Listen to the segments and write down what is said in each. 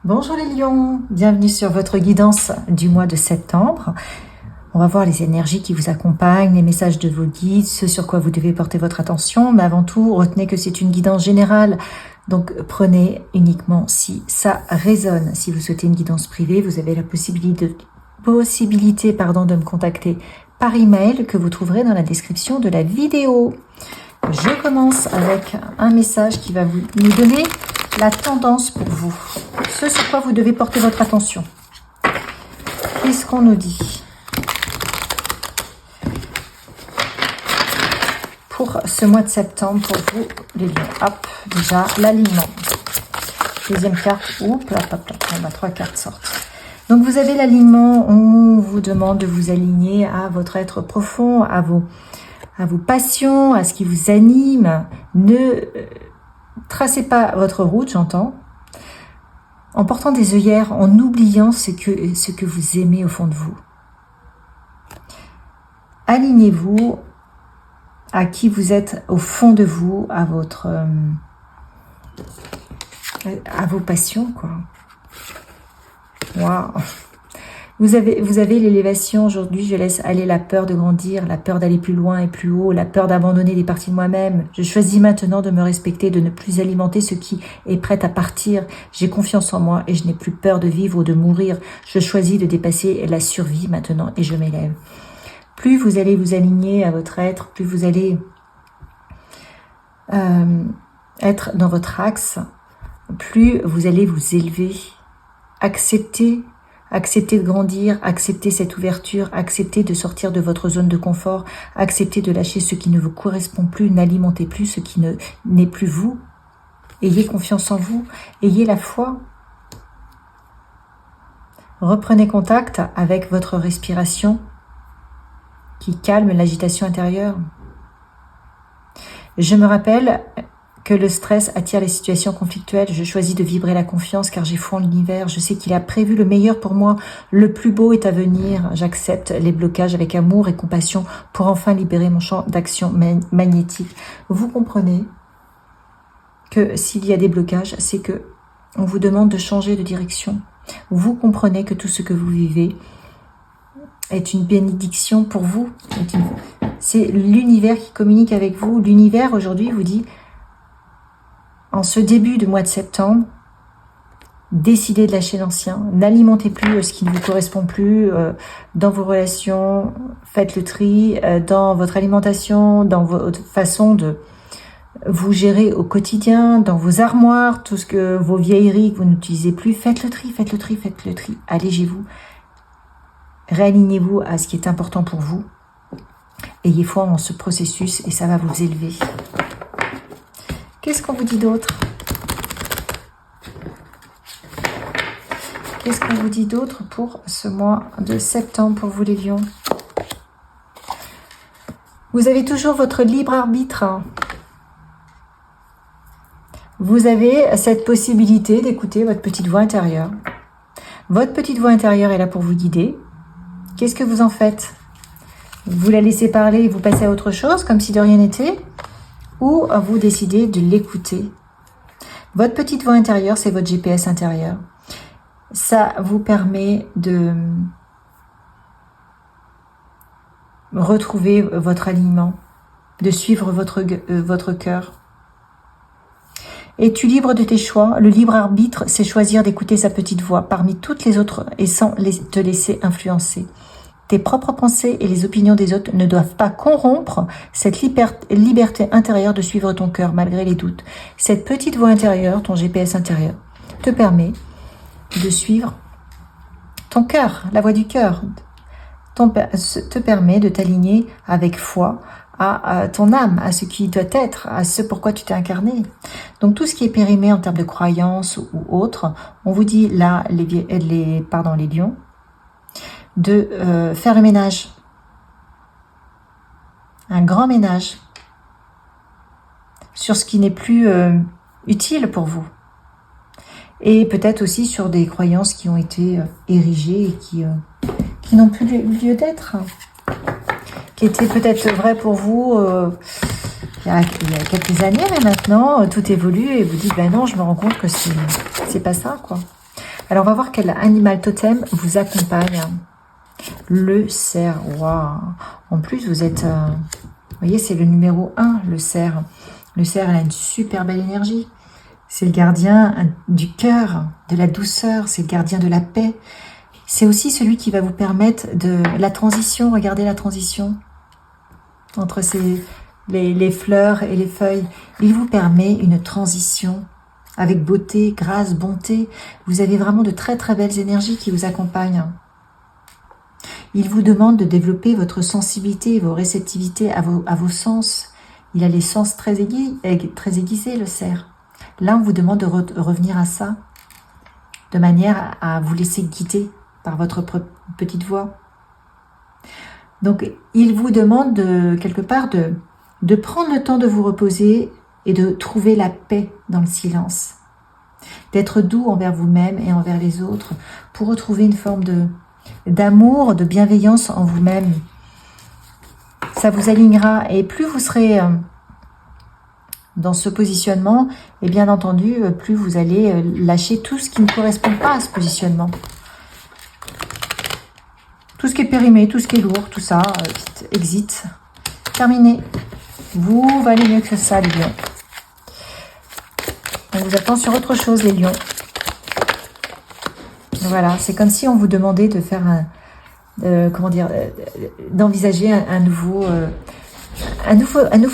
Bonjour les lions, bienvenue sur votre guidance du mois de septembre. On va voir les énergies qui vous accompagnent, les messages de vos guides, ce sur quoi vous devez porter votre attention. Mais avant tout, retenez que c'est une guidance générale. Donc prenez uniquement si ça résonne. Si vous souhaitez une guidance privée, vous avez la possibilité de me contacter par email que vous trouverez dans la description de la vidéo. Je commence avec un message qui va nous donner la tendance pour vous. Ce sur quoi vous devez porter votre attention. Qu'est-ce qu'on nous dit pour ce mois de septembre pour vous les lions? Hop, déjà l'alignement. Deuxième carte, hop, trois cartes sortent. Donc vous avez l'alignement, on vous demande de vous aligner à votre être profond, à vos passions, à ce qui vous anime. Ne tracez pas votre route, j'entends, en portant des œillères, en oubliant ce que vous aimez au fond de vous. Alignez-vous à qui vous êtes au fond de vous, à vos passions, quoi. Waouh! Vous avez l'élévation aujourd'hui. Je laisse aller la peur de grandir, la peur d'aller plus loin et plus haut, la peur d'abandonner des parties de moi-même. Je choisis maintenant de me respecter, de ne plus alimenter ce qui est prêt à partir. J'ai confiance en moi et je n'ai plus peur de vivre ou de mourir. Je choisis de dépasser la survie maintenant et je m'élève. Plus vous allez vous aligner à votre être, plus vous allez être dans votre axe, plus vous allez vous élever. Acceptez de grandir, acceptez cette ouverture, acceptez de sortir de votre zone de confort, acceptez de lâcher ce qui ne vous correspond plus, n'alimentez plus ce qui n'est plus vous. Ayez confiance en vous, ayez la foi. Reprenez contact avec votre respiration qui calme l'agitation intérieure. Je me rappelle que le stress attire les situations conflictuelles. Je choisis de vibrer la confiance car j'ai foi en l'univers. Je sais qu'il a prévu le meilleur pour moi. Le plus beau est à venir. J'accepte les blocages avec amour et compassion pour enfin libérer mon champ d'action magnétique. Vous comprenez que s'il y a des blocages, c'est que on vous demande de changer de direction. Vous comprenez que tout ce que vous vivez est une bénédiction pour vous. C'est l'univers qui communique avec vous. L'univers aujourd'hui vous dit: en ce début de mois de septembre, décidez de lâcher l'ancien. N'alimentez plus ce qui ne vous correspond plus dans vos relations. Faites le tri dans votre alimentation, dans votre façon de vous gérer au quotidien, dans vos armoires, tout ce que vos vieilleries que vous n'utilisez plus. Faites le tri, faites le tri, faites le tri. Allégez-vous. Réalignez-vous à ce qui est important pour vous. Ayez foi en ce processus et ça va vous élever. Qu'est-ce qu'on vous dit d'autre? Qu'est-ce qu'on vous dit d'autre pour ce mois de septembre pour vous les lions? Vous avez toujours votre libre arbitre. Vous avez cette possibilité d'écouter votre petite voix intérieure. Votre petite voix intérieure est là pour vous guider. Qu'est-ce que vous en faites? Vous la laissez parler et vous passez à autre chose comme si de rien n'était? Ou vous décidez de l'écouter. Votre petite voix intérieure, c'est votre GPS intérieur. Ça vous permet de retrouver votre alignement, de suivre votre cœur. Es-tu libre de tes choix? Le libre arbitre, c'est choisir d'écouter sa petite voix parmi toutes les autres et sans te laisser influencer. Tes propres pensées et les opinions des autres ne doivent pas corrompre cette liberté intérieure de suivre ton cœur malgré les doutes. Cette petite voix intérieure, ton GPS intérieur, te permet de suivre ton cœur, la voix du cœur. Te permet de t'aligner avec foi à ton âme, à ce qui doit être, à ce pourquoi tu t'es incarné. Donc tout ce qui est périmé en termes de croyances ou autre, on vous dit là, les lions, de faire le ménage, un grand ménage sur ce qui n'est plus utile pour vous et peut-être aussi sur des croyances qui ont été érigées et qui n'ont plus lieu d'être, qui étaient peut-être vraies pour vous il y a quelques années, mais maintenant tout évolue et vous dites ben non, je me rends compte que c'est pas ça, quoi. Alors, on va voir quel animal totem vous accompagne. Le cerf. Waouh. En plus, vous êtes... vous voyez, c'est le numéro 1, le cerf. Le cerf, il a une super belle énergie. C'est le gardien du cœur, de la douceur. C'est le gardien de la paix. C'est aussi celui qui va vous permettre de la transition. Regardez la transition entre les fleurs et les feuilles. Il vous permet une transition avec beauté, grâce, bonté. Vous avez vraiment de très très belles énergies qui vous accompagnent. Il vous demande de développer votre sensibilité, vos réceptivités à vos sens. Il a les sens très aiguisés, le cerf. Là, on vous demande de revenir à ça, de manière à vous laisser guider par votre petite voix. Donc, il vous demande quelque part de prendre le temps de vous reposer et de trouver la paix dans le silence. D'être doux envers vous-même et envers les autres pour retrouver une forme d'amour, de bienveillance en vous-même. Ça vous alignera et plus vous serez dans ce positionnement, et bien entendu, plus vous allez lâcher tout ce qui ne correspond pas à ce positionnement. Tout ce qui est périmé, tout ce qui est lourd, tout ça, exit. Terminé. Vous valez mieux que ça, les lions. On vous attend sur autre chose, les lions. Voilà, c'est comme si on vous demandait de faire d'envisager un nouveau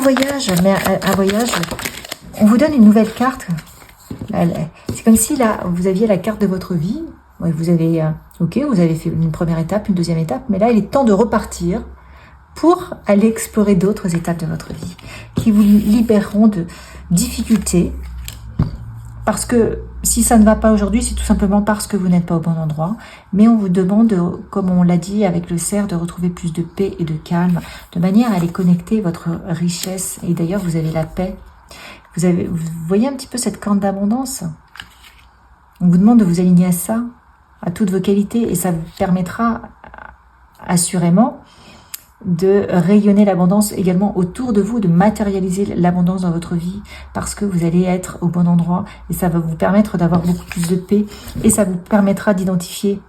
voyage, mais un voyage. On vous donne une nouvelle carte. C'est comme si là, vous aviez la carte de votre vie. Vous avez, vous avez fait une première étape, une deuxième étape, mais là, il est temps de repartir pour aller explorer d'autres étapes de votre vie qui vous libéreront de difficultés. Parce que si ça ne va pas aujourd'hui, c'est tout simplement parce que vous n'êtes pas au bon endroit. Mais on vous demande, comme on l'a dit avec le cerf, de retrouver plus de paix et de calme, de manière à aller connecter votre richesse. Et d'ailleurs, vous avez la paix. Vous voyez un petit peu cette corne d'abondance. On vous demande de vous aligner à ça, à toutes vos qualités. Et ça vous permettra assurément de rayonner l'abondance également autour de vous, de matérialiser l'abondance dans votre vie parce que vous allez être au bon endroit et ça va vous permettre d'avoir beaucoup plus de paix et ça vous permettra d'identifier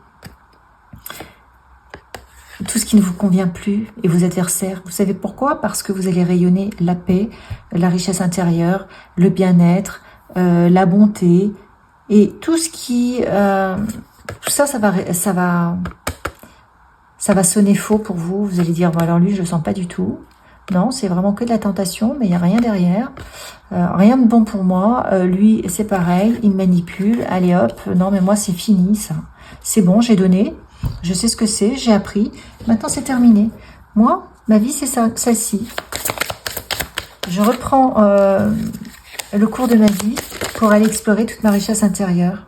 tout ce qui ne vous convient plus et vos adversaires. Vous savez pourquoi? Parce que vous allez rayonner la paix, la richesse intérieure, le bien-être, la bonté et tout ce qui... tout ça, ça va sonner faux pour vous. Vous allez dire, bon, alors lui, je le sens pas du tout. Non, c'est vraiment que de la tentation, mais il n'y a rien derrière. Rien de bon pour moi. Lui, c'est pareil, il me manipule. Allez hop, non, mais moi, c'est fini, ça. C'est bon, j'ai donné. Je sais ce que c'est, j'ai appris. Maintenant, c'est terminé. Moi, ma vie, c'est ça, celle-ci. Je reprends le cours de ma vie pour aller explorer toute ma richesse intérieure.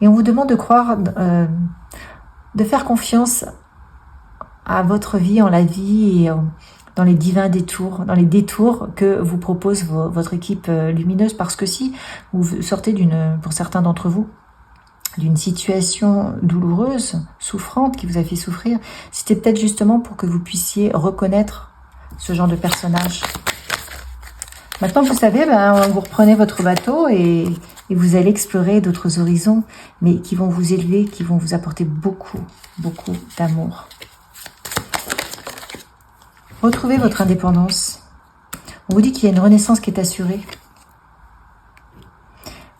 Et on vous demande de croire... de faire confiance à votre vie, en la vie et dans les divins détours, dans les détours que vous propose votre équipe lumineuse. Parce que si vous sortez pour certains d'entre vous, d'une situation douloureuse, souffrante, qui vous a fait souffrir, c'était peut-être justement pour que vous puissiez reconnaître ce genre de personnage. Maintenant, vous savez, vous reprenez votre bateau et vous allez explorer d'autres horizons, mais qui vont vous élever, qui vont vous apporter beaucoup, beaucoup d'amour. Retrouvez votre indépendance. On vous dit qu'il y a une renaissance qui est assurée.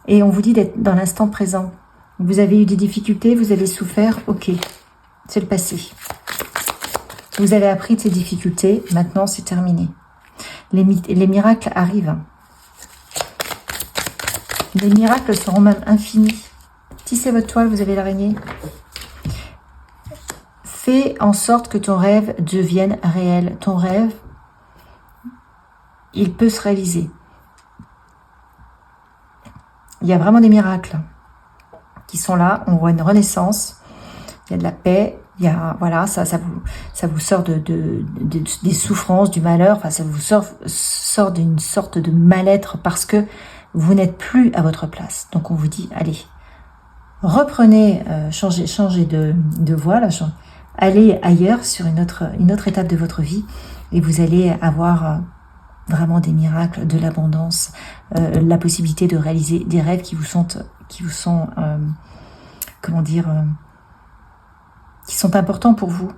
Et on vous dit d'être dans l'instant présent. Vous avez eu des difficultés, vous avez souffert, ok, c'est le passé. Vous avez appris de ces difficultés, maintenant c'est terminé. Les miracles arrivent. Les miracles seront même infinis. Tissez votre toile, vous avez l'araignée. Fais en sorte que ton rêve devienne réel. Ton rêve, il peut se réaliser. Il y a vraiment des miracles qui sont là. On voit une renaissance. Il y a de la paix. Il y a, voilà, ça vous sort des souffrances, du malheur. Enfin, ça vous sort d'une sorte de mal-être parce que vous n'êtes plus à votre place. Donc, on vous dit, allez, reprenez, changez de voie, là, allez ailleurs sur une autre étape de votre vie et vous allez avoir vraiment des miracles, de l'abondance, la possibilité de réaliser des rêves qui vous sont comment dire, qui sont importants pour vous.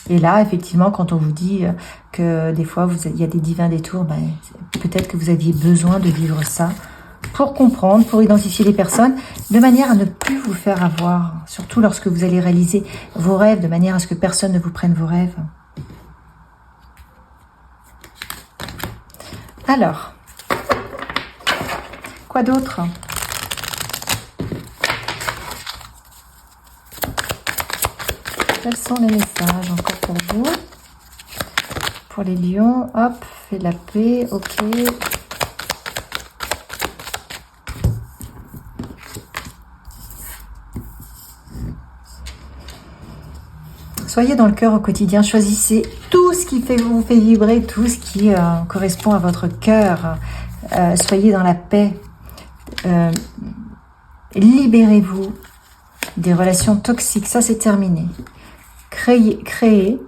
Et là, effectivement, quand on vous dit que des fois, il y a des divins détours, ben, peut-être que vous aviez besoin de vivre ça pour comprendre, pour identifier les personnes, de manière à ne plus vous faire avoir, surtout lorsque vous allez réaliser vos rêves, de manière à ce que personne ne vous prenne vos rêves. Alors, quoi d'autre ? Quels sont les messages encore pour vous? Pour les lions, hop, fait la paix, ok. Soyez dans le cœur au quotidien, choisissez tout ce qui vous fait vibrer, tout ce qui correspond à votre cœur. Soyez dans la paix. Libérez-vous des relations toxiques, ça c'est terminé. Créez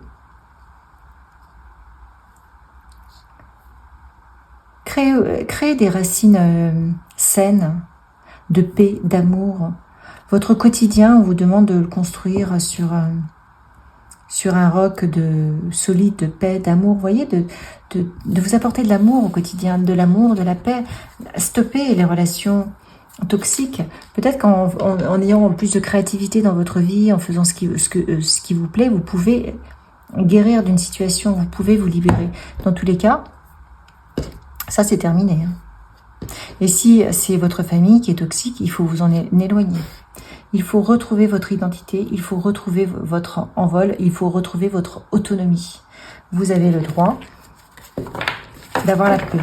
des racines saines, de paix, d'amour. Votre quotidien, on vous demande de le construire sur un roc solide, de paix, d'amour. Vous voyez, de vous apporter de l'amour au quotidien, de l'amour, de la paix. Stopper les relations toxiques. Peut-être qu'en ayant plus de créativité dans votre vie, en faisant ce qui vous plaît, vous pouvez guérir d'une situation, vous pouvez vous libérer. Dans tous les cas, ça c'est terminé. Et si c'est votre famille qui est toxique, il faut vous en éloigner. Il faut retrouver votre identité, il faut retrouver votre envol, il faut retrouver votre autonomie. Vous avez le droit d'avoir la paix,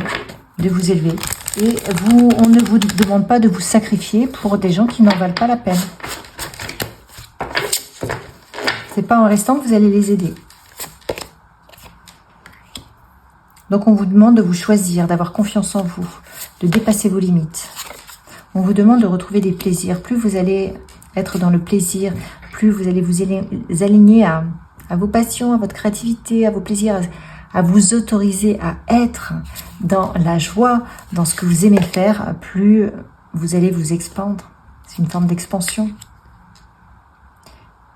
de vous élever. Et on ne vous demande pas de vous sacrifier pour des gens qui n'en valent pas la peine. C'est pas en restant que vous allez les aider. Donc on vous demande de vous choisir, d'avoir confiance en vous, de dépasser vos limites. On vous demande de retrouver des plaisirs. Plus vous allez être dans le plaisir, plus vous allez vous aligner à vos passions, à votre créativité, à vos plaisirs, à vous autoriser à être dans la joie, dans ce que vous aimez faire, plus vous allez vous expandre. C'est une forme d'expansion.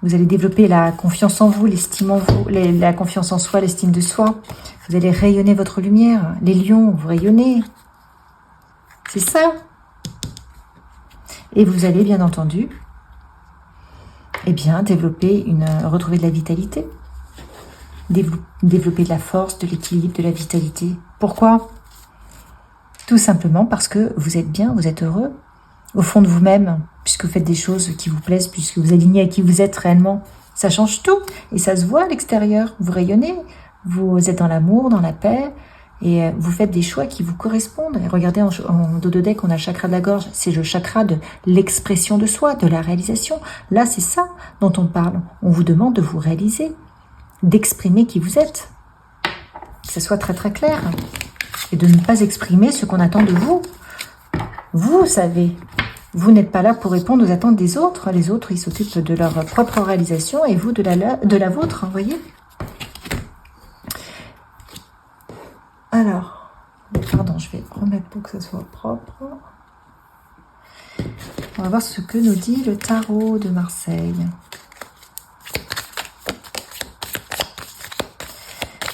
Vous allez développer la confiance en vous, l'estime en vous, la confiance en soi, l'estime de soi. Vous allez rayonner votre lumière. Les lions, vous rayonnez. C'est ça. Et vous allez, bien entendu, retrouver de la vitalité. Développer de la force, de l'équilibre, de la vitalité. Pourquoi? Tout simplement parce que vous êtes bien, vous êtes heureux, au fond de vous-même, puisque vous faites des choses qui vous plaisent, puisque vous alignez à qui vous êtes réellement. Ça change tout, et ça se voit à l'extérieur. Vous rayonnez, vous êtes dans l'amour, dans la paix, et vous faites des choix qui vous correspondent. Et regardez, en dos de deck, on a le chakra de la gorge. C'est le chakra de l'expression de soi, de la réalisation. Là, c'est ça dont on parle. On vous demande de vous réaliser, d'exprimer qui vous êtes. Que ce soit très très clair. Et de ne pas exprimer ce qu'on attend de vous. Vous savez, vous n'êtes pas là pour répondre aux attentes des autres. Les autres, ils s'occupent de leur propre réalisation et vous de la vôtre, vous voyez. Alors, pardon, je vais remettre pour que ce soit propre. On va voir ce que nous dit le tarot de Marseille.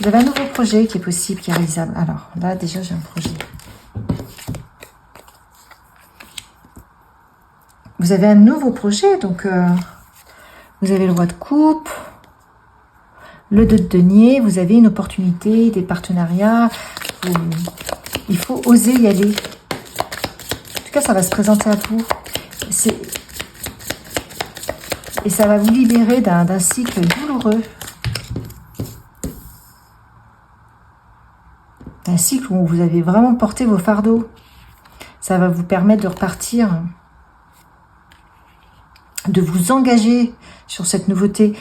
Vous avez un nouveau projet qui est possible, qui est réalisable. Alors, là, déjà, j'ai un projet. Vous avez un nouveau projet, donc vous avez le roi de coupe, le 2 de denier, vous avez une opportunité, des partenariats. Il faut oser y aller. En tout cas, ça va se présenter à vous. Et ça va vous libérer d'un cycle douloureux. Un cycle où vous avez vraiment porté vos fardeaux. Ça va vous permettre de repartir, de vous engager sur cette nouveauté.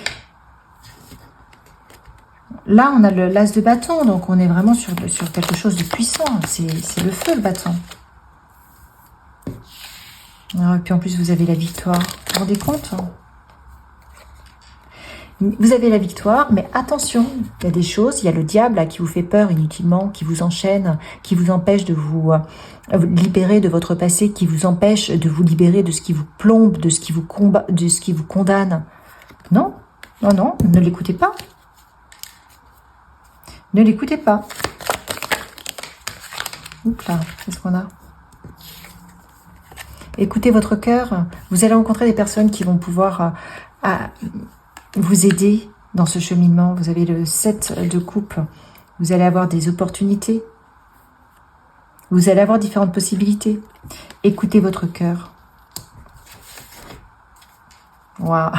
Là, on a l'as de bâton, donc on est vraiment sur quelque chose de puissant. C'est le feu, le bâton. Et puis en plus, vous avez la victoire. Vous vous rendez compte? Vous avez la victoire, mais attention, il y a des choses, il y a le diable là, qui vous fait peur inutilement, qui vous enchaîne, qui vous empêche de vous libérer de votre passé, qui vous empêche de vous libérer de ce qui vous plombe, de ce qui vous combat, de ce qui vous condamne. Non, non, non, ne l'écoutez pas. Ne l'écoutez pas. Oups là, qu'est-ce qu'on a? Écoutez votre cœur. Vous allez rencontrer des personnes qui vont pouvoir vous aider dans ce cheminement. Vous avez le 7 de coupe. Vous allez avoir des opportunités. Vous allez avoir différentes possibilités. Écoutez votre cœur. Waouh.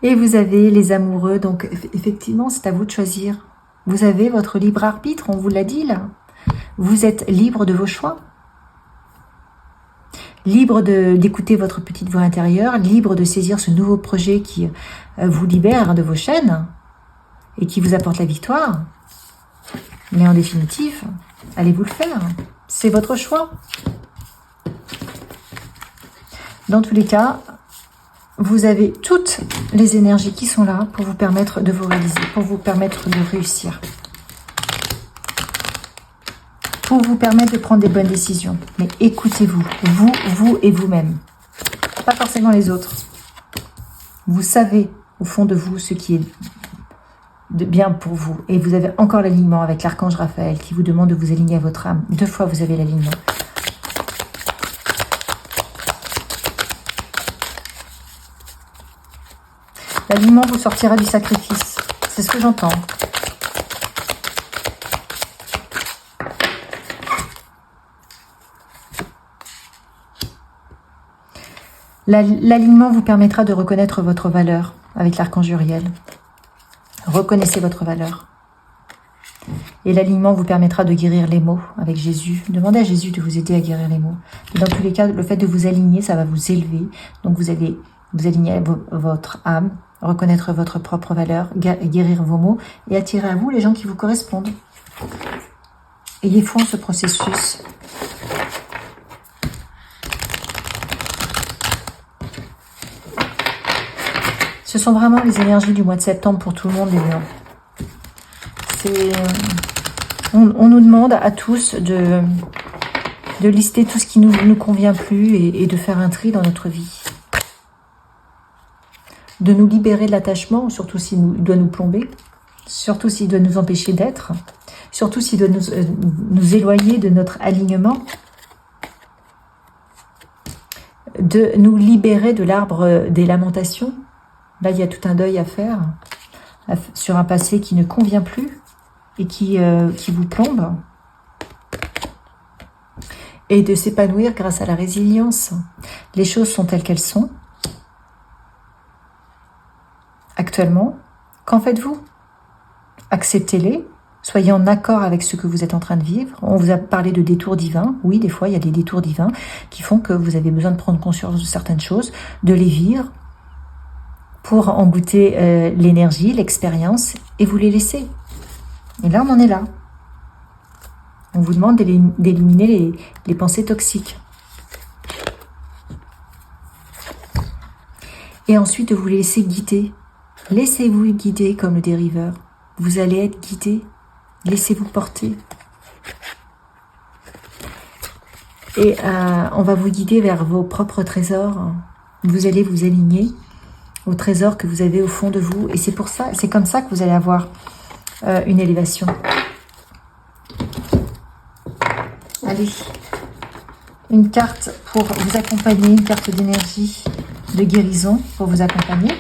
Et vous avez les amoureux. Donc, effectivement, c'est à vous de choisir. Vous avez votre libre arbitre, on vous l'a dit là. Vous êtes libre de vos choix. Libre d'écouter votre petite voix intérieure, libre de saisir ce nouveau projet qui vous libère de vos chaînes et qui vous apporte la victoire. Mais en définitive, allez-vous le faire? C'est votre choix. Dans tous les cas, vous avez toutes les énergies qui sont là pour vous permettre de vous réaliser, pour vous permettre de réussir. Pour vous permettre de prendre des bonnes décisions. Mais écoutez-vous, vous et vous-même. Pas forcément les autres. Vous savez au fond de vous ce qui est de bien pour vous. Et vous avez encore l'alignement avec l'archange Raphaël qui vous demande de vous aligner à votre âme. 2 fois vous avez l'alignement. L'alignement vous sortira du sacrifice. C'est ce que j'entends. L'alignement vous permettra de reconnaître votre valeur avec l'archange Uriel. Reconnaissez votre valeur. Et l'alignement vous permettra de guérir les maux avec Jésus. Demandez à Jésus de vous aider à guérir les maux. Et dans tous les cas, le fait de vous aligner, ça va vous élever. Donc vous allez vous aligner à votre âme, reconnaître votre propre valeur, guérir vos maux et attirer à vous les gens qui vous correspondent. Ayez foi en ce processus. Ce sont vraiment les énergies du mois de septembre pour tout le monde, les lions. On nous demande à tous de lister tout ce qui ne nous convient plus et de faire un tri dans notre vie. De nous libérer de l'attachement, surtout s'il doit nous plomber, surtout s'il doit nous empêcher d'être, surtout s'il doit nous éloigner de notre alignement, de nous libérer de l'arbre des lamentations. Là, il y a tout un deuil à faire sur un passé qui ne convient plus et qui vous plombe. Et de s'épanouir grâce à la résilience. Les choses sont telles qu'elles sont. Actuellement, qu'en faites-vous? Acceptez-les. Soyez en accord avec ce que vous êtes en train de vivre. On vous a parlé de détours divins. Oui, des fois, il y a des détours divins qui font que vous avez besoin de prendre conscience de certaines choses, de les vivre, pour en goûter l'énergie, l'expérience, et vous les laisser. Et là, on en est là. On vous demande d'éliminer les pensées toxiques. Et ensuite, de vous laisser guider. Laissez-vous guider comme le dériveur. Vous allez être guidé. Laissez-vous porter. Et on va vous guider vers vos propres trésors. Vous allez vous aligner au trésor que vous avez au fond de vous. Et c'est pour ça, c'est comme ça que vous allez avoir une élévation. Allez, une carte pour vous accompagner, une carte d'énergie, de guérison pour vous accompagner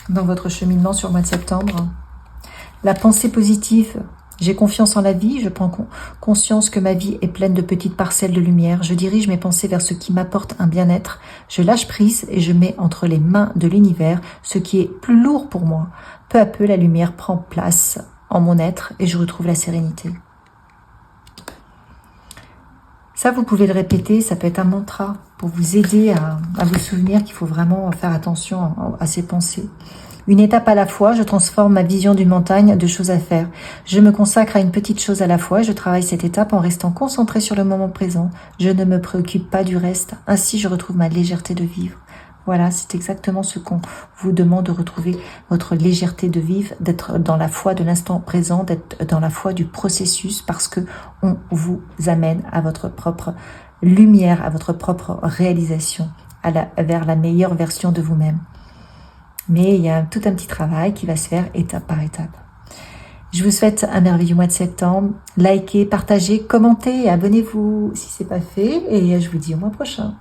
dans votre cheminement sur le mois de septembre. La pensée positive. J'ai confiance en la vie, je prends conscience que ma vie est pleine de petites parcelles de lumière. Je dirige mes pensées vers ce qui m'apporte un bien-être. Je lâche prise et je mets entre les mains de l'univers ce qui est plus lourd pour moi. Peu à peu, la lumière prend place en mon être et je retrouve la sérénité. Ça, vous pouvez le répéter, ça peut être un mantra pour vous aider à vous souvenir qu'il faut vraiment faire attention à ces pensées. Une étape à la fois, je transforme ma vision d'une montagne de choses à faire. Je me consacre à une petite chose à la fois et je travaille cette étape en restant concentré sur le moment présent. Je ne me préoccupe pas du reste. Ainsi, je retrouve ma légèreté de vivre. Voilà, c'est exactement ce qu'on vous demande, de retrouver votre légèreté de vivre, d'être dans la foi de l'instant présent, d'être dans la foi du processus, parce que on vous amène à votre propre lumière, à votre propre réalisation, vers la meilleure version de vous-même. Mais il y a tout un petit travail qui va se faire étape par étape. Je vous souhaite un merveilleux mois de septembre. Likez, partagez, commentez, abonnez-vous si ce n'est pas fait. Et je vous dis au mois prochain.